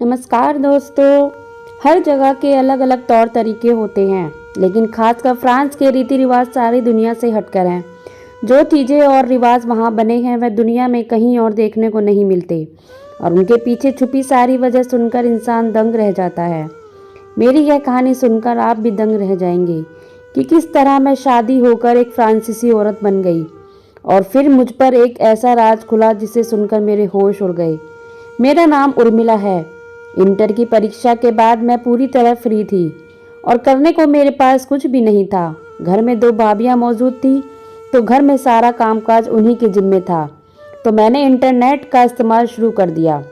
नमस्कार दोस्तों। हर जगह के अलग अलग तौर तरीके होते हैं, लेकिन खासकर फ्रांस के रीति रिवाज सारी दुनिया से हटकर हैं। जो चीज़ें और रिवाज वहाँ बने हैं वह दुनिया में कहीं और देखने को नहीं मिलते, और उनके पीछे छुपी सारी वजह सुनकर इंसान दंग रह जाता है। मेरी यह कहानी सुनकर आप भी दंग रह जाएंगे कि किस तरह मैं शादी होकर एक फ्रांसीसी औरत बन गई, और फिर मुझ पर एक ऐसा राज खुला जिसे सुनकर मेरे होश उड़ गए। मेरा नाम उर्मिला है। इंटर की परीक्षा के बाद मैं पूरी तरह फ्री थी और करने को मेरे पास कुछ भी नहीं था। घर में 2 भाभियां मौजूद थी, तो घर में सारा कामकाज उन्हीं के जिम्मे था। तो मैंने इंटरनेट का इस्तेमाल शुरू कर दिया,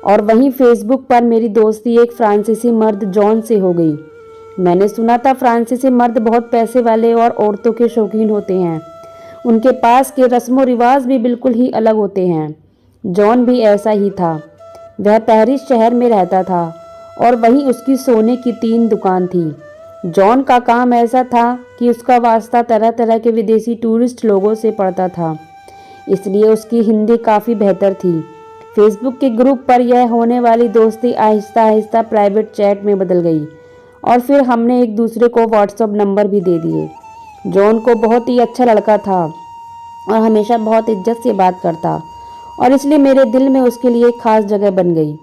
और वहीं फेसबुक पर मेरी दोस्ती एक फ्रांसीसी मर्द जॉन से हो गई। मैंने सुना था फ्रांसीसी मर्द बहुत पैसे वाले और औरतों के शौकीन होते हैं। उनके पास के रस्मों रिवाज भी बिल्कुल ही अलग होते हैं। जॉन भी ऐसा ही था। वह पेरिस शहर में रहता था और वहीं उसकी सोने की 3 दुकान थी। जॉन का काम ऐसा था कि उसका वास्ता तरह तरह के विदेशी टूरिस्ट लोगों से पड़ता था, इसलिए उसकी हिंदी काफ़ी बेहतर थी। फेसबुक के ग्रुप पर यह होने वाली दोस्ती आहिस्ता आहिस्ता प्राइवेट चैट में बदल गई, और फिर हमने एक दूसरे को व्हाट्सएप नंबर भी दे दिए। जॉन को बहुत ही अच्छा लड़का था और हमेशा बहुत इज्जत से बात करता, और इसलिए मेरे दिल में उसके लिए एक खास जगह बन गई।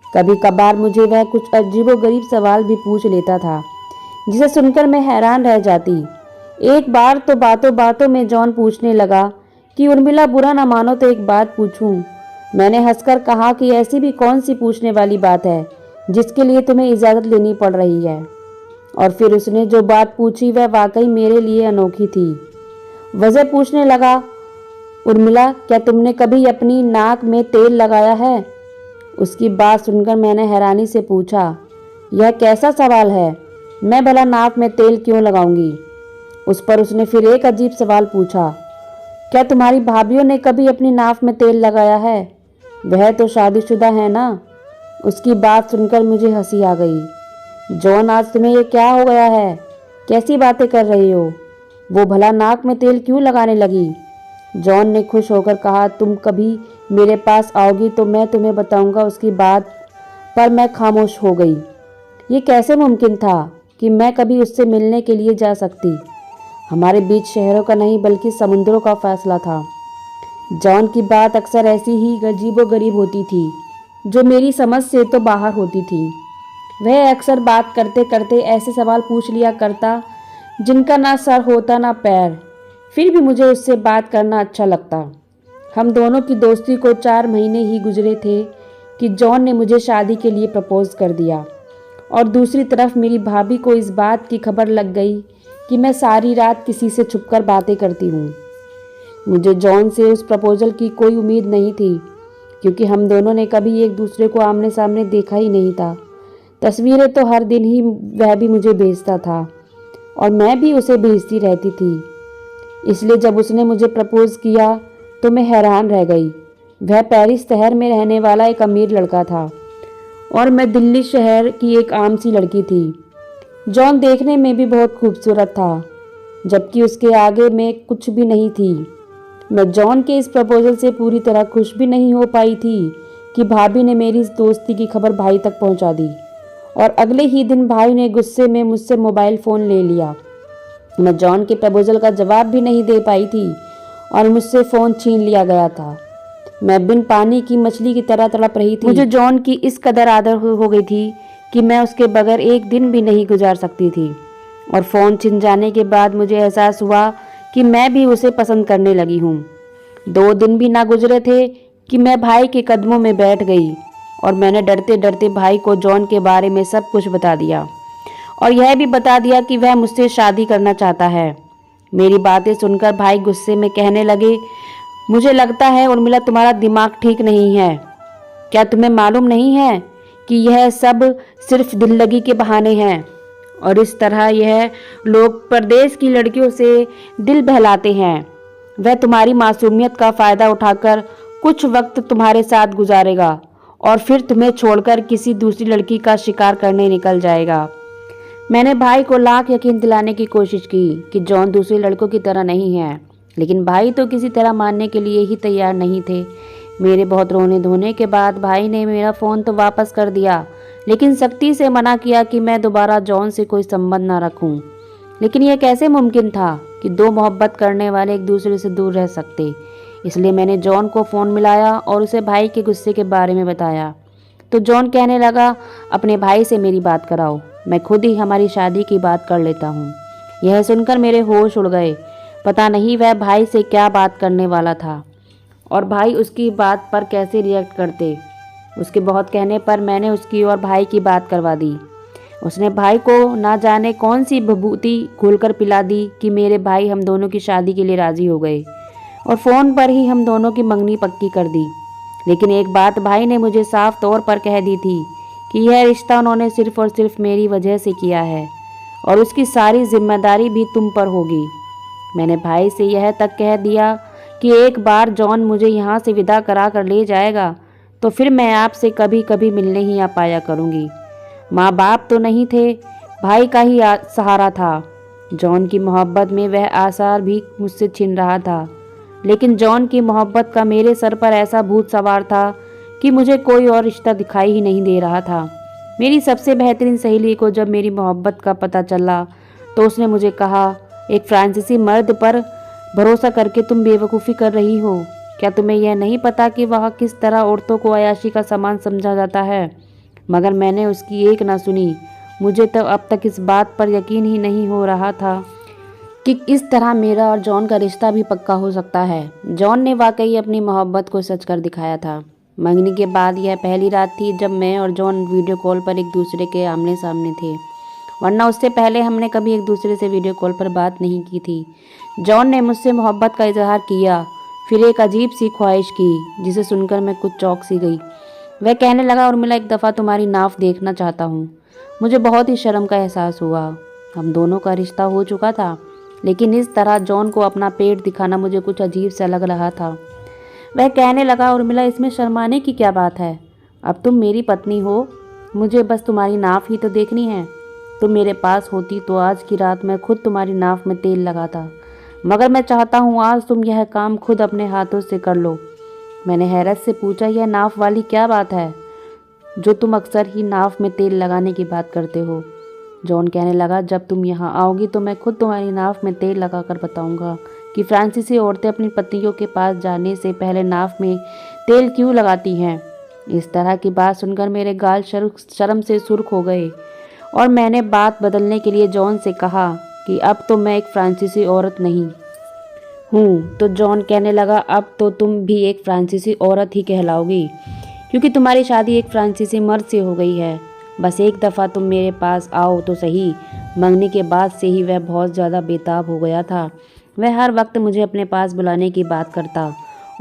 कभी कभार मुझे वह कुछ अजीबोगरीब सवाल भी पूछ लेता था, जिसे सुनकर मैं हैरान रह जाती। एक बार तो बातों बातों में जॉन पूछने लगा कि उर्मिला, बुरा ना मानो तो एक बात पूछूं। मैंने हंसकर कहा कि ऐसी भी कौन सी पूछने वाली बात है जिसके लिए तुम्हें इजाज़त लेनी पड़ रही है। और फिर उसने जो बात पूछी वह वाकई मेरे लिए अनोखी थी। वजह पूछने लगा, उर्मिला, क्या तुमने कभी अपनी नाक में तेल लगाया है? उसकी बात सुनकर मैंने हैरानी से पूछा, यह कैसा सवाल है? मैं भला नाक में तेल क्यों लगाऊंगी? उस पर उसने फिर एक अजीब सवाल पूछा, क्या तुम्हारी भाभीियों ने कभी अपनी नाक में तेल लगाया है? वह तो शादीशुदा है ना? उसकी बात सुनकर मुझे हंसी आ गई। जॉन, आज तुम्हें ये क्या हो गया है? कैसी बातें कर रही हो? वो भला नाक में तेल क्यों लगाने लगी? जॉन ने खुश होकर कहा, तुम कभी मेरे पास आओगी तो मैं तुम्हें बताऊंगा उसकी बात। पर मैं खामोश हो गई। ये कैसे मुमकिन था कि मैं कभी उससे मिलने के लिए जा सकती? हमारे बीच शहरों का नहीं बल्कि समुद्रों का फैसला था। जॉन की बात अक्सर ऐसी ही अजीबोगरीब होती थी, जो मेरी समझ से तो बाहर होती थी। वह अक्सर बात करते करते ऐसे सवाल पूछ लिया करता जिनका ना सर होता ना पैर, फिर भी मुझे उससे बात करना अच्छा लगता। हम दोनों की दोस्ती को 4 महीने ही गुजरे थे कि जॉन ने मुझे शादी के लिए प्रपोज कर दिया, और दूसरी तरफ मेरी भाभी को इस बात की खबर लग गई कि मैं सारी रात किसी से छुपकर बातें करती हूँ। मुझे जॉन से उस प्रपोजल की कोई उम्मीद नहीं थी, क्योंकि हम दोनों ने कभी एक दूसरे को आमने सामने देखा ही नहीं था। तस्वीरें तो हर दिन ही वह भी मुझे भेजता था और मैं भी उसे भेजती रहती थी। इसलिए जब उसने मुझे प्रपोज किया तो मैं हैरान रह गई। वह पेरिस शहर में रहने वाला एक अमीर लड़का था और मैं दिल्ली शहर की एक आम सी लड़की थी। जॉन देखने में भी बहुत खूबसूरत था, जबकि उसके आगे मैं कुछ भी नहीं थी। मैं जॉन के इस प्रपोजल से पूरी तरह खुश भी नहीं हो पाई थी कि भाभी ने मेरी इस दोस्ती की खबर भाई तक पहुंचा दी, और अगले ही दिन भाई ने गुस्से में मुझसे मोबाइल फ़ोन ले लिया। मैं जॉन के प्रपोजल का जवाब भी नहीं दे पाई थी और मुझसे फ़ोन छीन लिया गया था। मैं बिन पानी की मछली की तरह तड़प रही थी। मुझे जॉन की इस कदर आदत हो गई थी कि मैं उसके बगैर एक दिन भी नहीं गुजार सकती थी, और फ़ोन छिन जाने के बाद मुझे एहसास हुआ कि मैं भी उसे पसंद करने लगी हूँ। 2 दिन भी ना गुजरे थे कि मैं भाई के कदमों में बैठ गई, और मैंने डरते डरते भाई को जॉन के बारे में सब कुछ बता दिया, और यह भी बता दिया कि वह मुझसे शादी करना चाहता है। मेरी बातें सुनकर भाई गुस्से में कहने लगे, मुझे लगता है उर्मिला, तुम्हारा दिमाग ठीक नहीं है। क्या तुम्हें मालूम नहीं है कि यह सब सिर्फ दिल लगी के बहाने हैं, और इस तरह यह लोग परदेश की लड़कियों से दिल बहलाते हैं। वह तुम्हारी मासूमियत का फ़ायदा उठाकर कुछ वक्त तुम्हारे साथ गुजारेगा और फिर तुम्हें छोड़कर किसी दूसरी लड़की का शिकार करने निकल जाएगा। मैंने भाई को लाख यकीन दिलाने की कोशिश की कि जॉन दूसरे लड़कों की तरह नहीं है, लेकिन भाई तो किसी तरह मानने के लिए ही तैयार नहीं थे। मेरे बहुत रोने धोने के बाद भाई ने मेरा फ़ोन तो वापस कर दिया, लेकिन सख्ती से मना किया कि मैं दोबारा जॉन से कोई संबंध ना रखूं। लेकिन यह कैसे मुमकिन था कि दो मोहब्बत करने वाले एक दूसरे से दूर रह सकते। इसलिए मैंने जॉन को फ़ोन मिलाया और उसे भाई के गुस्से के बारे में बताया। तो जॉन कहने लगा, अपने भाई से मेरी बात कराओ, मैं खुद ही हमारी शादी की बात कर लेता हूँ। यह सुनकर मेरे होश उड़ गए। पता नहीं वह भाई से क्या बात करने वाला था और भाई उसकी बात पर कैसे रिएक्ट करते। उसके बहुत कहने पर मैंने उसकी और भाई की बात करवा दी। उसने भाई को ना जाने कौन सी विभूति घोलकर पिला दी कि मेरे भाई हम दोनों की शादी के लिए राज़ी हो गए और फ़ोन पर ही हम दोनों की मंगनी पक्की कर दी। लेकिन एक बात भाई ने मुझे साफ तौर पर कह दी थी कि यह रिश्ता उन्होंने सिर्फ़ और सिर्फ मेरी वजह से किया है और उसकी सारी जिम्मेदारी भी तुम पर होगी। मैंने भाई से यह तक कह दिया कि एक बार जॉन मुझे यहाँ से विदा करा कर ले जाएगा तो फिर मैं आपसे कभी कभी मिलने ही आ पाया करूँगी। माँ बाप तो नहीं थे, भाई का ही सहारा था। जॉन की मोहब्बत में वह आसार भी मुझसे छिन रहा था, लेकिन जॉन की मोहब्बत का मेरे सर पर ऐसा भूत सवार था कि मुझे कोई और रिश्ता दिखाई ही नहीं दे रहा था। मेरी सबसे बेहतरीन सहेली को जब मेरी मोहब्बत का पता चला तो उसने मुझे कहा, एक फ्रांसीसी मर्द पर भरोसा करके तुम बेवकूफ़ी कर रही हो। क्या तुम्हें यह नहीं पता कि वहाँ किस तरह औरतों को अय्याशी का सामान समझा जाता है? मगर मैंने उसकी एक ना सुनी। मुझे तो अब तक इस बात पर यकीन ही नहीं हो रहा था कि इस तरह मेरा और जॉन का रिश्ता भी पक्का हो सकता है। जॉन ने वाकई अपनी मोहब्बत को सच कर दिखाया था। मंगनी के बाद यह पहली रात थी जब मैं और जॉन वीडियो कॉल पर एक दूसरे के आमने सामने थे, वरना उससे पहले हमने कभी एक दूसरे से वीडियो कॉल पर बात नहीं की थी। जॉन ने मुझसे मोहब्बत का इजहार किया, फिर एक अजीब सी ख्वाहिश की जिसे सुनकर मैं कुछ चौंक सी गई। वह कहने लगा, उर्मिला एक दफ़ा तुम्हारी नाव देखना चाहता हूँ। मुझे बहुत ही शर्म का एहसास हुआ। हम दोनों का रिश्ता हो चुका था, लेकिन इस तरह जॉन को अपना पेट दिखाना मुझे कुछ अजीब सा लग रहा था। वह कहने लगा, उर्मिला इसमें शर्माने की क्या बात है? अब तुम मेरी पत्नी हो, मुझे बस तुम्हारी नाव ही तो देखनी है। तुम मेरे पास होती तो आज की रात मैं खुद तुम्हारी नाव में तेल लगाता, मगर मैं चाहता हूँ आज तुम यह काम खुद अपने हाथों से कर लो। मैंने हैरत से पूछा, यह नाव वाली क्या बात है जो तुम अक्सर ही नाव में तेल लगाने की बात करते हो? जॉन कहने लगा, जब तुम यहाँ आओगी तो मैं खुद तुम्हारी नाव में तेल लगाकर बताऊंगा कि फ्रांसीसी औरतें अपनी पतियों के पास जाने से पहले नाव में तेल क्यों लगाती हैं। इस तरह की बात सुनकर मेरे गाल शर्म से सुर्ख हो गए और मैंने बात बदलने के लिए जॉन से कहा कि अब तो मैं एक फ्रांसीसी औरत नहीं हूँ। तो जॉन कहने लगा, अब तो तुम भी एक फ्रांसीसी औरत ही कहलाओगी, क्योंकि तुम्हारी शादी एक फ्रांसीसी मर्द से हो गई है। बस एक दफ़ा तुम मेरे पास आओ तो सही। मंगनी के बाद से ही वह बहुत ज़्यादा बेताब हो गया था। वह हर वक्त मुझे अपने पास बुलाने की बात करता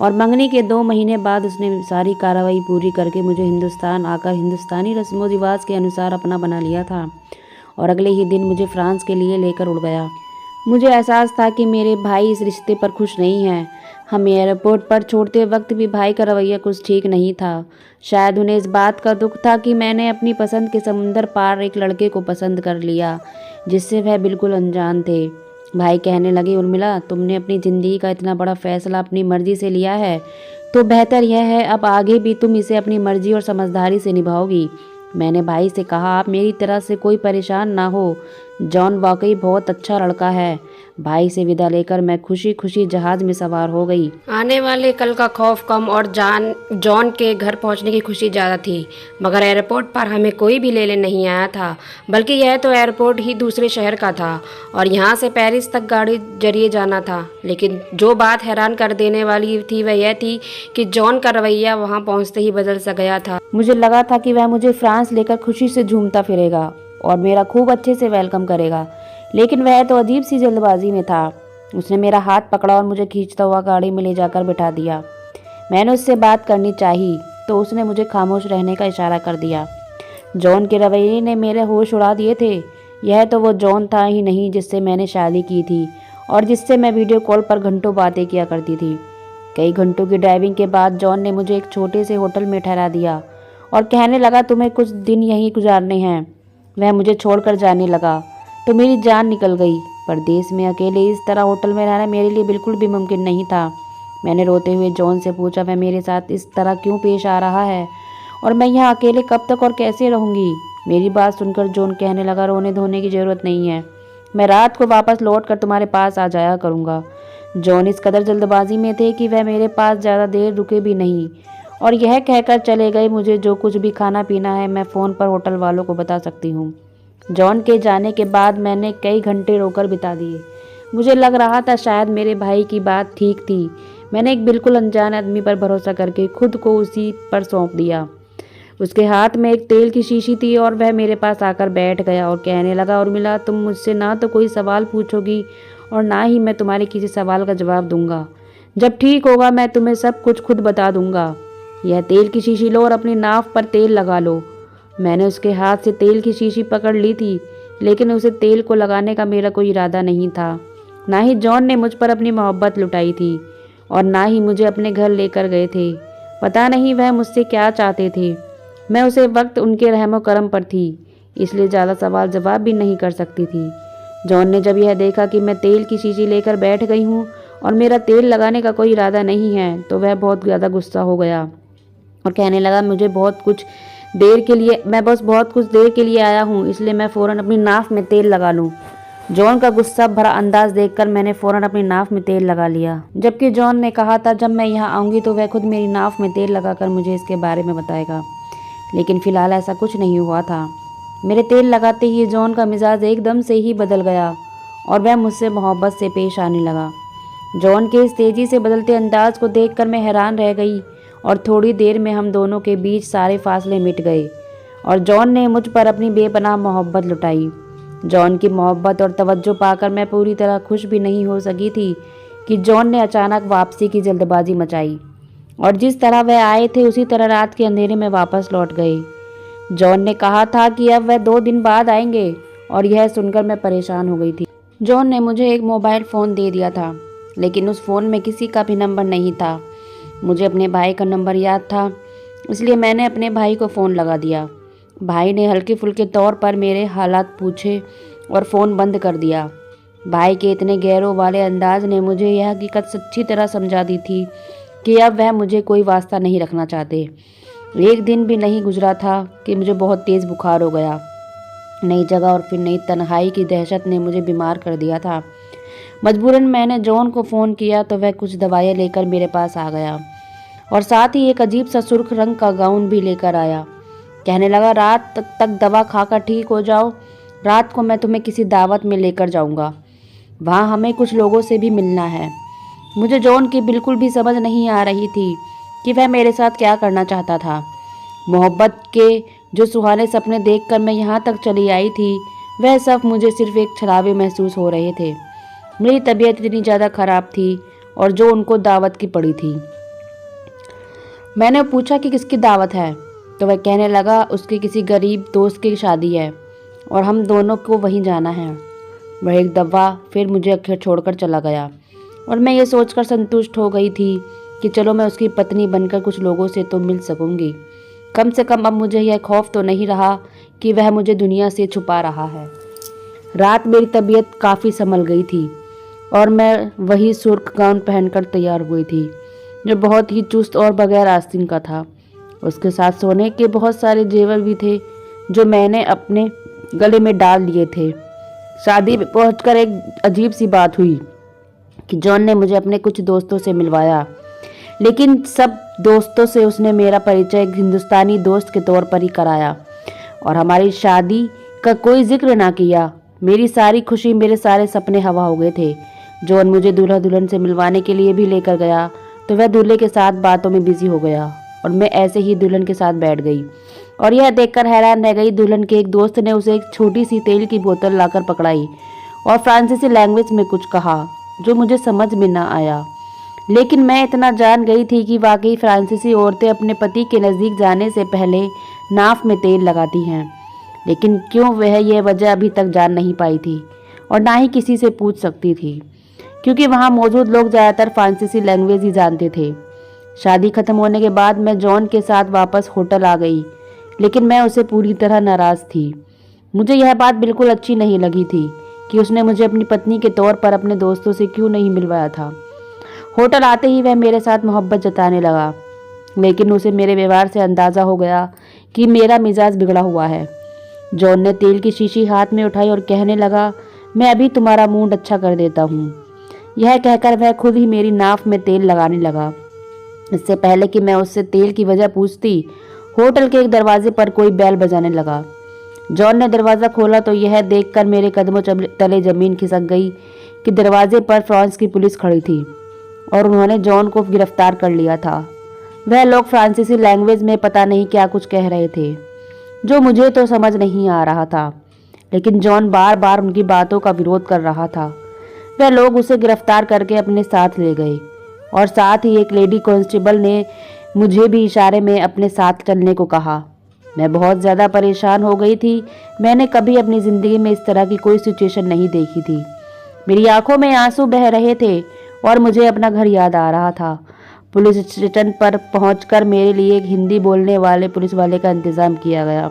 और मंगनी के 2 महीने बाद उसने सारी कार्रवाई पूरी करके मुझे हिंदुस्तान आकर हिंदुस्तानी रस्मों रिवाज के अनुसार अपना बना लिया था और अगले ही दिन मुझे फ्रांस के लिए लेकर उड़ गया। मुझे एहसास था कि मेरे भाई इस रिश्ते पर खुश नहीं हैं। हमें एयरपोर्ट पर छोड़ते वक्त भी भाई का रवैया कुछ ठीक नहीं था। शायद उन्हें इस बात का दुख था कि मैंने अपनी पसंद के समुंदर पार एक लड़के को पसंद कर लिया जिससे वह बिल्कुल अनजान थे। भाई कहने लगे, उर्मिला तुमने अपनी ज़िंदगी का इतना बड़ा फैसला अपनी मर्जी से लिया है तो बेहतर यह है अब आगे भी तुम इसे अपनी मर्जी और समझदारी से निभाओगी। मैंने भाई से कहा, आप मेरी तरह से कोई परेशान ना हो, जॉन वाकई बहुत अच्छा लड़का है। भाई से विदा लेकर मैं खुशी खुशी जहाज में सवार हो गई। आने वाले कल का खौफ कम और जॉन के घर पहुंचने की खुशी ज़्यादा थी, मगर एयरपोर्ट पर हमें कोई भी लेने नहीं आया था, बल्कि यह तो एयरपोर्ट ही दूसरे शहर का था और यहाँ से पेरिस तक गाड़ी जरिए जाना था। लेकिन जो बात हैरान कर देने वाली थी वह यह थी कि जॉन का रवैया वहाँ पहुँचते ही बदल सा गया था। मुझे लगा था कि वह मुझे फ्रांस लेकर खुशी से झूमता फिरेगा और मेरा खूब अच्छे से वेलकम करेगा, लेकिन वह तो अजीब सी जल्दबाजी में था। उसने मेरा हाथ पकड़ा और मुझे खींचता हुआ गाड़ी में ले जाकर बिठा दिया। मैंने उससे बात करनी चाहिए तो उसने मुझे खामोश रहने का इशारा कर दिया। जॉन के रवैये ने मेरे होश उड़ा दिए थे। यह तो वो जॉन था ही नहीं जिससे मैंने शादी की थी और जिससे मैं वीडियो कॉल पर घंटों बातें किया करती थी। कई घंटों की ड्राइविंग के बाद जॉन ने मुझे एक छोटे से होटल में ठहरा दिया और कहने लगा, तुम्हें कुछ दिन यहीं गुजारने हैं। वह मुझे छोड़कर जाने लगा तो मेरी जान निकल गई। परदेश में अकेले इस तरह होटल में रहना मेरे लिए बिल्कुल भी मुमकिन नहीं था। मैंने रोते हुए जॉन से पूछा, वह मेरे साथ इस तरह क्यों पेश आ रहा है और मैं यहाँ अकेले कब तक और कैसे रहूँगी। मेरी बात सुनकर जॉन कहने लगा, रोने धोने की ज़रूरत नहीं है, मैं रात को वापस लौट कर तुम्हारे पास आ जाया करूँगा। जॉन इस कदर जल्दबाजी में थे कि वह मेरे पास ज़्यादा देर रुके भी नहीं और यह कहकर चले गए, मुझे जो कुछ भी खाना पीना है मैं फ़ोन पर होटल वालों को बता सकती हूँ। जॉन के जाने के बाद मैंने कई घंटे रोकर बिता दिए। मुझे लग रहा था शायद मेरे भाई की बात ठीक थी। मैंने एक बिल्कुल अनजान आदमी पर भरोसा करके खुद को उसी पर सौंप दिया। उसके हाथ में एक तेल की शीशी थी और वह मेरे पास आकर बैठ गया और कहने लगा, उर्मिला, तुम मुझसे ना तो कोई सवाल पूछोगी और ना ही मैं तुम्हारे किसी सवाल का जवाब दूंगा। जब ठीक होगा मैं तुम्हें सब कुछ खुद बता दूंगा। यह तेल की शीशी लो और अपनी नाव पर तेल लगा लो। मैंने उसके हाथ से तेल की शीशी पकड़ ली थी, लेकिन उसे तेल को लगाने का मेरा कोई इरादा नहीं था। ना ही जॉन ने मुझ पर अपनी मोहब्बत लुटाई थी और ना ही मुझे अपने घर लेकर गए थे। पता नहीं वह मुझसे क्या चाहते थे। मैं उसे वक्त उनके रहमो करम पर थी, इसलिए ज़्यादा सवाल जवाब भी नहीं कर सकती थी। जॉन ने जब यह देखा कि मैं तेल की शीशी लेकर बैठ गई हूँ और मेरा तेल लगाने का कोई इरादा नहीं है, तो वह बहुत ज़्यादा गुस्सा हो गया और कहने लगा, मैं बहुत कुछ देर के लिए आया हूँ, इसलिए मैं फ़ौरन अपनी नाव में तेल लगा लूँ। जॉन का गुस्सा भरा अंदाज देखकर मैंने फ़ौरन अपनी नाव में तेल लगा लिया, जबकि जॉन ने कहा था जब मैं यहाँ आऊँगी तो वह खुद मेरी नाव में तेल लगाकर मुझे इसके बारे में बताएगा। लेकिन फ़िलहाल ऐसा कुछ नहीं हुआ था। मेरे तेल लगाते ही जॉन का मिजाज एकदम से ही बदल गया और वह मुझसे मोहब्बत से पेश आने लगा। जॉन के इस तेज़ी से बदलते अंदाज को देखकर मैं हैरान रह गई और थोड़ी देर में हम दोनों के बीच सारे फासले मिट गए और जॉन ने मुझ पर अपनी बेपनाह मोहब्बत लुटाई। जॉन की मोहब्बत और तवज्जो पाकर मैं पूरी तरह खुश भी नहीं हो सकी थी कि जॉन ने अचानक वापसी की जल्दबाजी मचाई और जिस तरह वह आए थे उसी तरह रात के अंधेरे में वापस लौट गए। जॉन ने कहा था कि अब वह 2 दिन बाद आएंगे और यह सुनकर मैं परेशान हो गई थी। जॉन ने मुझे एक मोबाइल फ़ोन दे दिया था, लेकिन उस फ़ोन में किसी का भी नंबर नहीं था। मुझे अपने भाई का नंबर याद था, इसलिए मैंने अपने भाई को फ़ोन लगा दिया। भाई ने हल्के फुल्के तौर पर मेरे हालात पूछे और फ़ोन बंद कर दिया। भाई के इतने गैरों वाले अंदाज ने मुझे यह हकीकत सच्ची तरह समझा दी थी कि अब वह मुझे कोई वास्ता नहीं रखना चाहते। एक दिन भी नहीं गुजरा था कि मुझे बहुत तेज़ बुखार हो गया। नई जगह और फिर नई तन्हाई की दहशत ने मुझे बीमार कर दिया था। मजबूरन मैंने जॉन को फ़ोन किया तो वह कुछ दवाइयाँ लेकर मेरे पास आ गया और साथ ही एक अजीब सा सुर्ख रंग का गाउन भी लेकर आया। कहने लगा, रात तक दवा खाकर ठीक हो जाओ, रात को मैं तुम्हें किसी दावत में लेकर जाऊंगा, वहाँ हमें कुछ लोगों से भी मिलना है। मुझे जॉन की बिल्कुल भी समझ नहीं आ रही थी कि वह मेरे साथ क्या करना चाहता था। मोहब्बत के जो सुहाने सपने देखकर मैं यहाँ तक चली आई थी, वह सब मुझे सिर्फ एक छलावे महसूस हो रहे थे। मेरी तबीयत इतनी ज़्यादा ख़राब थी और जो उनको दावत की पड़ी थी। मैंने पूछा कि किसकी दावत है, तो वह कहने लगा उसके किसी गरीब दोस्त की शादी है और हम दोनों को वहीं जाना है। वह एक दफ़ा फिर मुझे अकेले छोड़कर चला गया और मैं ये सोचकर संतुष्ट हो गई थी कि चलो मैं उसकी पत्नी बनकर कुछ लोगों से तो मिल सकूंगी। कम से कम अब मुझे यह खौफ तो नहीं रहा कि वह मुझे दुनिया से छुपा रहा है। रात मेरी तबीयत काफ़ी संभल गई थी और मैं वही सुर्ख गाउन पहनकर तैयार हुई थी जो बहुत ही चुस्त और बगैर आस्तीन का था। उसके साथ सोने के बहुत सारे जेवर भी थे जो मैंने अपने गले में डाल लिए थे। शादी में पहुंचकर एक अजीब सी बात हुई कि जॉन ने मुझे अपने कुछ दोस्तों से मिलवाया, लेकिन सब दोस्तों से उसने मेरा परिचय एक हिंदुस्तानी दोस्त के तौर पर ही कराया और हमारी शादी का कोई जिक्र ना किया। मेरी सारी खुशी, मेरे सारे सपने हवा हो गए थे। जॉन मुझे दूल्हा दुल्हन से मिलवाने के लिए भी लेकर गया तो वह दूल्हे के साथ बातों में बिजी हो गया और मैं ऐसे ही दुल्हन के साथ बैठ गई और यह देखकर हैरान रह गई। दुल्हन के एक दोस्त ने उसे एक छोटी सी तेल की बोतल लाकर पकड़ाई और फ्रांसीसी लैंग्वेज में कुछ कहा जो मुझे समझ में ना आया, लेकिन मैं इतना जान गई थी कि वाकई फ्रांसीसी औरतें अपने पति के नज़दीक जाने से पहले नाक में तेल लगाती हैं। लेकिन क्यों वह यह वजह अभी तक जान नहीं पाई थी और ना ही किसी से पूछ सकती थी, क्योंकि वहाँ मौजूद लोग ज़्यादातर फ्रांसीसी लैंग्वेज ही जानते थे। शादी खत्म होने के बाद मैं जॉन के साथ वापस होटल आ गई, लेकिन मैं उसे पूरी तरह नाराज़ थी। मुझे यह बात बिल्कुल अच्छी नहीं लगी थी कि उसने मुझे अपनी पत्नी के तौर पर अपने दोस्तों से क्यों नहीं मिलवाया था। होटल आते ही वह मेरे साथ मोहब्बत जताने लगा, लेकिन उसे मेरे व्यवहार से अंदाज़ा हो गया कि मेरा मिजाज बिगड़ा हुआ है। जॉन ने तेल की शीशी हाथ में उठाई और कहने लगा, मैं अभी तुम्हारा मूड अच्छा कर देता हूँ। यह कहकर वह खुद ही मेरी नाक में तेल लगाने लगा। इससे पहले कि मैं उससे तेल की वजह पूछती, होटल के एक दरवाजे पर कोई बैल बजाने लगा। जॉन ने दरवाज़ा खोला तो यह देखकर मेरे कदमों तले जमीन खिसक गई कि दरवाजे पर फ्रांस की पुलिस खड़ी थी और उन्होंने जॉन को गिरफ्तार कर लिया था। वह लोग फ्रांसीसी लैंग्वेज में पता नहीं क्या कुछ कह रहे थे, जो मुझे तो समझ नहीं आ रहा था, लेकिन जॉन बार बार उनकी बातों का विरोध कर रहा था। वह लोग उसे गिरफ्तार करके अपने साथ ले गए और साथ ही एक लेडी कांस्टेबल ने मुझे भी इशारे में अपने साथ चलने को कहा। मैं बहुत ज़्यादा परेशान हो गई थी। मैंने कभी अपनी ज़िंदगी में इस तरह की कोई सिचुएशन नहीं देखी थी। मेरी आंखों में आंसू बह रहे थे और मुझे अपना घर याद आ रहा था। पुलिस स्टेशन पर पहुंचकर मेरे लिए एक हिंदी बोलने वाले पुलिस वाले का इंतज़ाम किया गया,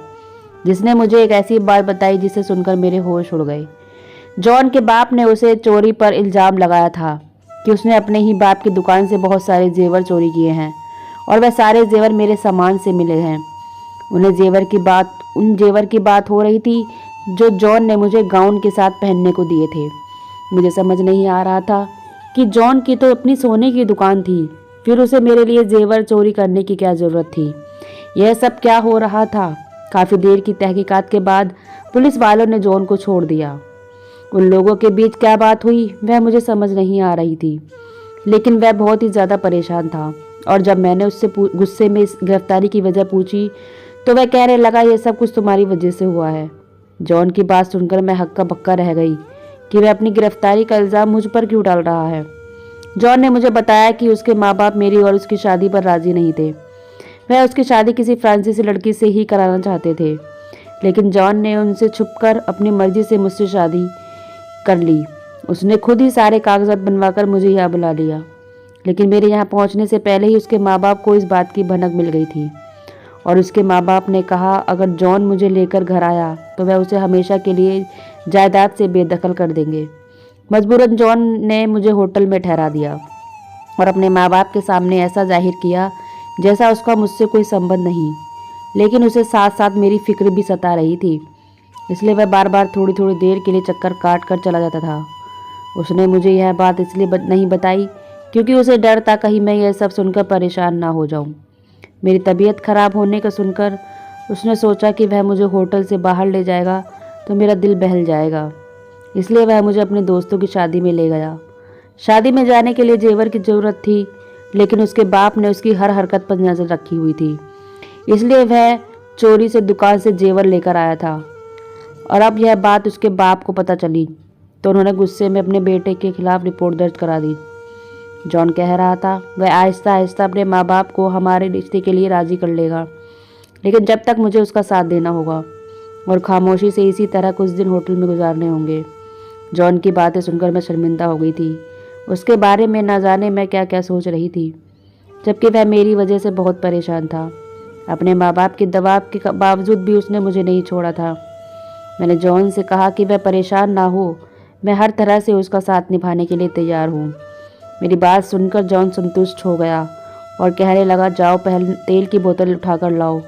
जिसने मुझे एक ऐसी बात बताई जिसे सुनकर मेरे होश उड़ गए। जॉन के बाप ने उसे चोरी पर इल्ज़ाम लगाया था कि उसने अपने ही बाप की दुकान से बहुत सारे जेवर चोरी किए हैं और वह सारे जेवर मेरे सामान से मिले हैं। उन जेवर की बात हो रही थी जो जॉन ने मुझे गाउन के साथ पहनने को दिए थे। मुझे समझ नहीं आ रहा था कि जॉन की तो अपनी सोने की दुकान थी, फिर उसे मेरे लिए जेवर चोरी करने की क्या ज़रूरत थी। यह सब क्या हो रहा था? काफ़ी देर की तहकीकात के बाद पुलिस वालों ने जॉन को छोड़ दिया। उन लोगों के बीच क्या बात हुई वह मुझे समझ नहीं आ रही थी, लेकिन वह बहुत ही ज़्यादा परेशान था और जब मैंने उससे गुस्से में इस गिरफ्तारी की वजह पूछी तो वह कहने लगा, यह सब कुछ तुम्हारी वजह से हुआ है। जॉन की बात सुनकर मैं हक्का बक्का रह गई कि वह अपनी गिरफ्तारी का इल्ज़ाम मुझ पर क्यों डाल रहा है। जॉन ने मुझे बताया कि उसके माँ बाप मेरी और उसकी शादी पर राज़ी नहीं थे। वह उसकी शादी किसी फ्रांसीसी लड़की से ही कराना चाहते थे, लेकिन जॉन ने उनसे छुपकर अपनी मर्जी से मुझसे शादी कर ली। उसने खुद ही सारे कागजात बनवाकर मुझे यहाँ बुला लिया, लेकिन मेरे यहाँ पहुँचने से पहले ही उसके माँ बाप को इस बात की भनक मिल गई थी और उसके माँ बाप ने कहा अगर जॉन मुझे लेकर घर आया तो वह उसे हमेशा के लिए जायदाद से बेदखल कर देंगे। मजबूरन जॉन ने मुझे होटल में ठहरा दिया और अपने माँ बाप के सामने ऐसा जाहिर किया जैसा उसका मुझसे कोई संबंध नहीं, लेकिन उसे साथ साथ मेरी फिक्र भी सता रही थी, इसलिए वह बार बार थोड़ी थोड़ी देर के लिए चक्कर काट कर चला जाता था। उसने मुझे यह बात इसलिए नहीं बताई क्योंकि उसे डर था कहीं मैं यह सब सुनकर परेशान ना हो जाऊं। मेरी तबीयत खराब होने का सुनकर उसने सोचा कि वह मुझे होटल से बाहर ले जाएगा तो मेरा दिल बहल जाएगा, इसलिए वह मुझे अपने दोस्तों की शादी में ले गया। शादी में जाने के लिए जेवर की ज़रूरत थी, लेकिन उसके बाप ने उसकी हर हरकत पर नज़र रखी हुई थी, इसलिए वह चोरी से दुकान से जेवर लेकर आया था और अब यह बात उसके बाप को पता चली तो उन्होंने गुस्से में अपने बेटे के खिलाफ रिपोर्ट दर्ज करा दी। जॉन कह रहा था वह आहिस्ता आहिस्ता अपने माँ बाप को हमारे रिश्ते के लिए राज़ी कर लेगा, लेकिन जब तक मुझे उसका साथ देना होगा और खामोशी से इसी तरह कुछ दिन होटल में गुजारने होंगे। जॉन की बातें सुनकर मैं शर्मिंदा हो गई थी। उसके बारे में ना जाने मैं क्या क्या सोच रही थी, जबकि वह मेरी वजह से बहुत परेशान था। अपने माँ बाप के दबाव के बावजूद भी उसने मुझे नहीं छोड़ा था। मैंने जॉन से कहा कि वह परेशान ना हो, मैं हर तरह से उसका साथ निभाने के लिए तैयार हूँ। मेरी बात सुनकर जॉन संतुष्ट हो गया और कहने लगा, जाओ पहले तेल की बोतल उठाकर लाओ,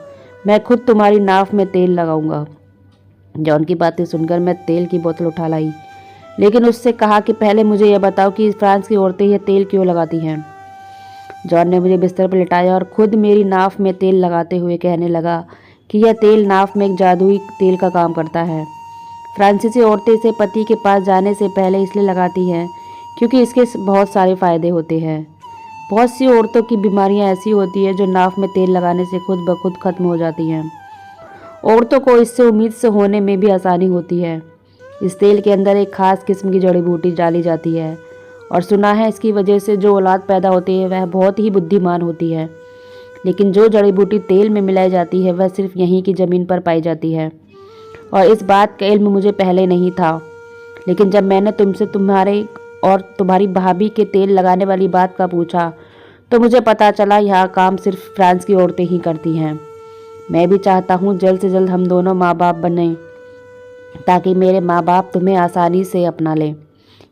मैं खुद तुम्हारी नाव में तेल लगाऊंगा। जॉन की बातें सुनकर मैं तेल की बोतल उठा लाई, लेकिन उससे कहा कि पहले मुझे यह बताओ कि फ्रांस की औरतें यह तेल क्यों लगाती हैं। जॉन ने मुझे बिस्तर पर लिटाया और खुद मेरी नाव में तेल लगाते हुए कहने लगा कि यह तेल नाव में एक जादुई तेल का काम करता है। फ्रांसीसी औरतें इसे पति के पास जाने से पहले इसलिए लगाती हैं क्योंकि इसके बहुत सारे फ़ायदे होते हैं। बहुत सी औरतों की बीमारियां ऐसी होती हैं जो नाव में तेल लगाने से खुद ब खुद खत्म हो जाती हैं। औरतों को इससे उम्मीद से होने में भी आसानी होती है। इस तेल के अंदर एक खास किस्म की जड़ी बूटी डाली जाती है और सुना है इसकी वजह से जो औलाद पैदा होती है वह बहुत ही बुद्धिमान होती है। लेकिन जो जड़ी बूटी तेल में मिलाई जाती है वह सिर्फ यहीं की ज़मीन पर पाई जाती है और इस बात का इल्म मुझे पहले नहीं था। लेकिन जब मैंने तुमसे तुम्हारे और तुम्हारी भाभी के तेल लगाने वाली बात का पूछा तो मुझे पता चला यह काम सिर्फ फ्रांस की औरतें ही करती हैं। मैं भी चाहता हूँ जल्द से जल्द हम दोनों माँ बाप बने ताकि मेरे माँ बाप तुम्हें आसानी से अपना लें,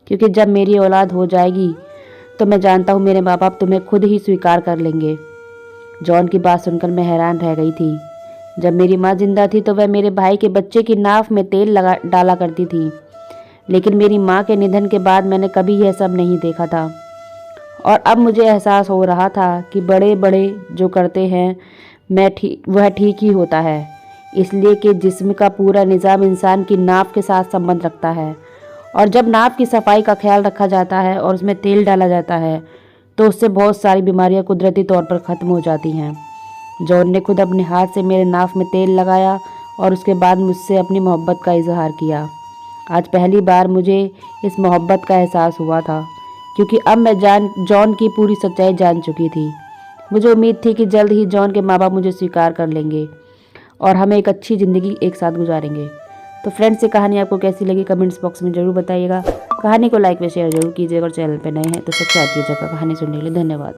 क्योंकि जब मेरी औलाद हो जाएगी तो मैं जानता हूँ मेरे माँ बाप तुम्हें खुद ही स्वीकार कर लेंगे। जॉन की बात सुनकर मैं हैरान रह गई थी। जब मेरी माँ जिंदा थी तो वह मेरे भाई के बच्चे की नाव में तेल लगा डाला करती थी, लेकिन मेरी माँ के निधन के बाद मैंने कभी यह सब नहीं देखा था। और अब मुझे एहसास हो रहा था कि बड़े बड़े जो करते हैं वह ठीक ही होता है, इसलिए कि जिस्म का पूरा निज़ाम इंसान की नाव के साथ संबंध रखता है। और जब नाव की सफाई का ख्याल रखा जाता है और उसमें तेल डाला जाता है तो उससे बहुत सारी बीमारियां कुदरती तौर पर ख़त्म हो जाती हैं। जॉन ने खुद अपने हाथ से मेरे नाव में तेल लगाया और उसके बाद मुझसे अपनी मोहब्बत का इजहार किया। आज पहली बार मुझे इस मोहब्बत का एहसास हुआ था, क्योंकि अब मैं जॉन की पूरी सच्चाई जान चुकी थी। मुझे उम्मीद थी कि जल्द ही जॉन के माँ बाप मुझे स्वीकार कर लेंगे और हम एक अच्छी ज़िंदगी एक साथ गुजारेंगे। तो फ्रेंड्स, ये कहानी आपको कैसी लगी कमेंट्स बॉक्स में ज़रूर बताइएगा। कहानी को लाइक व शेयर जरूर कीजिएगा और चैनल पर नए हैं तो सब्सक्राइब कीजिएगा। कहानी सुनने के लिए धन्यवाद।